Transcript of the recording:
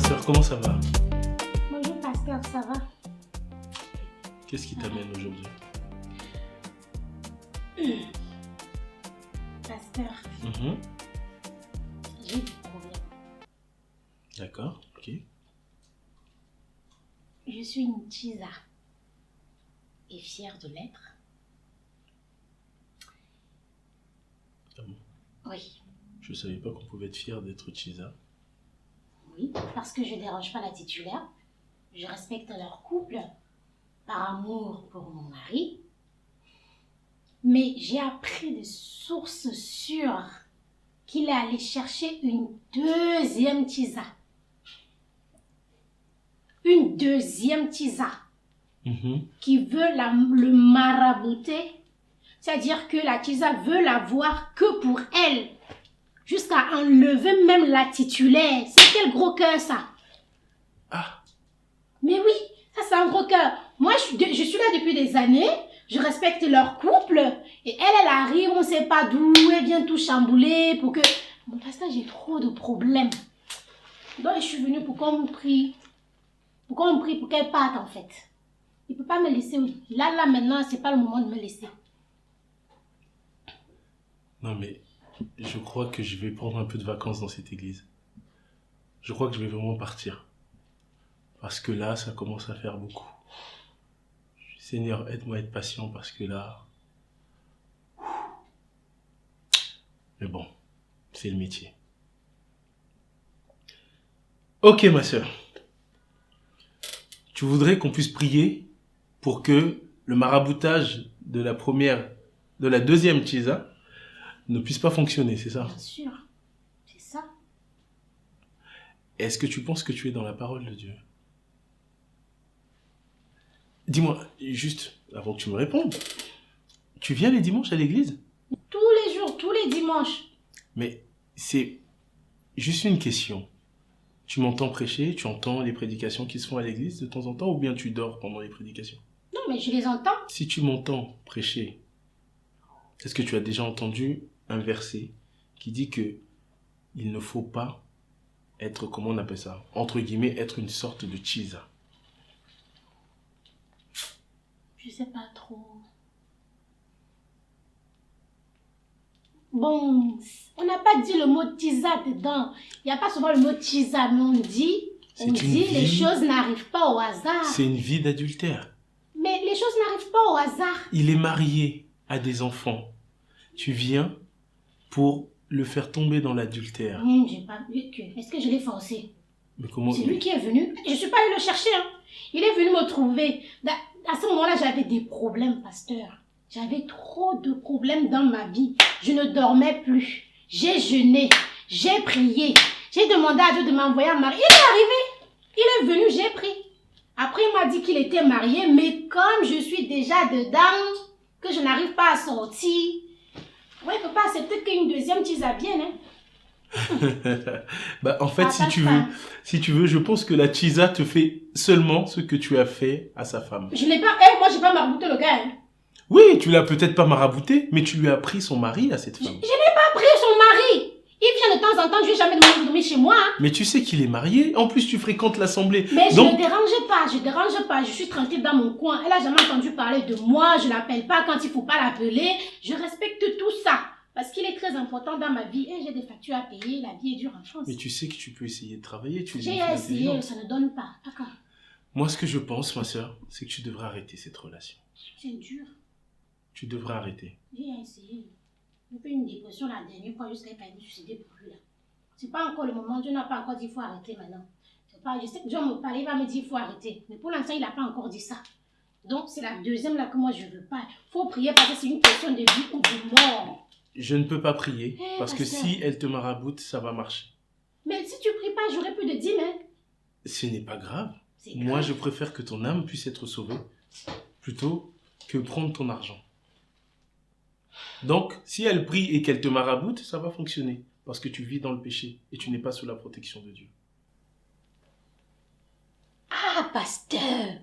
Pasteur, comment ça va? Bonjour pasteur, ça va? Qu'est-ce qui t'amène aujourd'hui? Pasteur, j'ai des problèmes. D'accord, ok. Je suis une Tisa et fière de l'être. Ah bon? Oui, Je savais pas qu'on pouvait être fier d'être Chisa. oui, parce que je ne dérange pas la titulaire. Je respecte leur couple par amour pour mon mari. Mais j'ai appris de sources sûres qu'il est allé chercher une deuxième Tisa. Une deuxième Tisa qui veut le marabouter. C'est-à-dire que la Tisa veut la voir que pour elle. Jusqu'à enlever même la titulaire. C'est quel gros cœur ça? Ah! Mais oui, ça c'est un gros cœur. Moi je suis là depuis des années. Je respecte leur couple. Et elle arrive, on ne sait pas d'où. Elle vient tout chambouler pour que... Mon pasteur, j'ai trop de problèmes. Donc je suis venue pour qu'on me prie. Pour qu'on me prie pour qu'elle parte en fait. Il ne peut pas me laisser. Là maintenant, c'est pas le moment de me laisser. Non mais, je crois que je vais prendre un peu de vacances dans cette église. Je crois que je vais vraiment partir. Parce que là, ça commence à faire beaucoup. Seigneur, aide-moi à être patient parce que là... Mais bon, c'est le métier. Ok ma soeur. Tu voudrais qu'on puisse prier pour que le maraboutage de la deuxième Tisa ne puisse pas fonctionner, c'est ça? Bien sûr, c'est ça. Est-ce que tu penses que tu es dans la parole de Dieu? Dis-moi, juste avant que tu me répondes, tu viens les dimanches à l'église? Tous les jours, tous les dimanches. Mais c'est juste une question. Tu m'entends prêcher, tu entends les prédications qui se font à l'église de temps en temps, ou bien tu dors pendant les prédications? Non, mais je les entends. Si tu m'entends prêcher, est-ce que tu as déjà entendu un verset qui dit que il ne faut pas être, comment on appelle ça, entre guillemets, être une sorte de Tisa? Je sais pas trop. Bon, on n'a pas dit le mot tisa dedans. Il n'y a pas souvent le mot tisa, mais on dit les choses n'arrivent pas au hasard. C'est une vie d'adultère. Mais les choses n'arrivent pas au hasard. Il est marié à des enfants. Tu viens pour le faire tomber dans l'adultère. J'ai pas vu que. Est-ce que je l'ai forcé? Mais comment... C'est lui qui est venu. Je ne suis pas allée le chercher. Hein. Il est venu me trouver. À ce moment-là, j'avais des problèmes, pasteur. J'avais trop de problèmes dans ma vie. Je ne dormais plus. J'ai jeûné. J'ai prié. J'ai demandé à Dieu de m'envoyer un mari. Il est arrivé. Il est venu, j'ai pris. Après, il m'a dit qu'il était marié. Mais comme je suis déjà dedans, que je n'arrive pas à sortir, ouais, il ne peut pas accepter qu'une deuxième Tisa vienne. Hein. Bah, en fait, si tu veux, je pense que la Tisa te fait seulement ce que tu as fait à sa femme. Je n'ai pas... moi, je n'ai pas marabouté le gars. Hein. Oui, tu l'as peut-être pas marabouté, mais tu lui as pris son mari à cette femme. Je n'ai pas pris son mari. Il vient de temps en temps, je ne lui ai jamais demandé de dormir chez moi. Hein. Mais tu sais qu'il est marié. En plus, tu fréquentes l'assemblée. Mais donc... je ne dérange pas. Je suis tranquille dans mon coin. Elle n'a jamais entendu parler de moi. Je ne l'appelle pas quand il ne faut pas l'appeler. Je respecte tout ça. Parce qu'il est très important dans ma vie. Et j'ai des factures à payer. La vie est dure en France. Mais tu sais que tu peux essayer de travailler. J'ai essayé, ça ne donne pas. D'accord. Moi, ce que je pense, ma soeur, c'est que tu devrais arrêter cette relation. C'est dur. Tu devrais arrêter. J'ai essayé. J'ai fait une dépression la dernière fois jusqu'à me suicider pour lui là. C'est pas encore le moment. Dieu n'a pas encore dit qu'il faut arrêter maintenant. Je sais que Dieu me parle, il va me dire qu'il faut arrêter. Mais pour l'instant, il n'a pas encore dit ça. Donc, c'est la deuxième là que moi, je ne veux pas. Il faut prier parce que c'est une question de vie ou de mort. Je ne peux pas prier parce que si elle te maraboute, ça va marcher. Mais si tu pries pas, j'aurai plus de 10 000. Ce n'est pas grave. Grave. Moi, je préfère que ton âme puisse être sauvée plutôt que prendre ton argent. Donc, si elle prie et qu'elle te maraboute, ça va fonctionner. Parce que tu vis dans le péché et tu n'es pas sous la protection de Dieu. Ah, pasteur!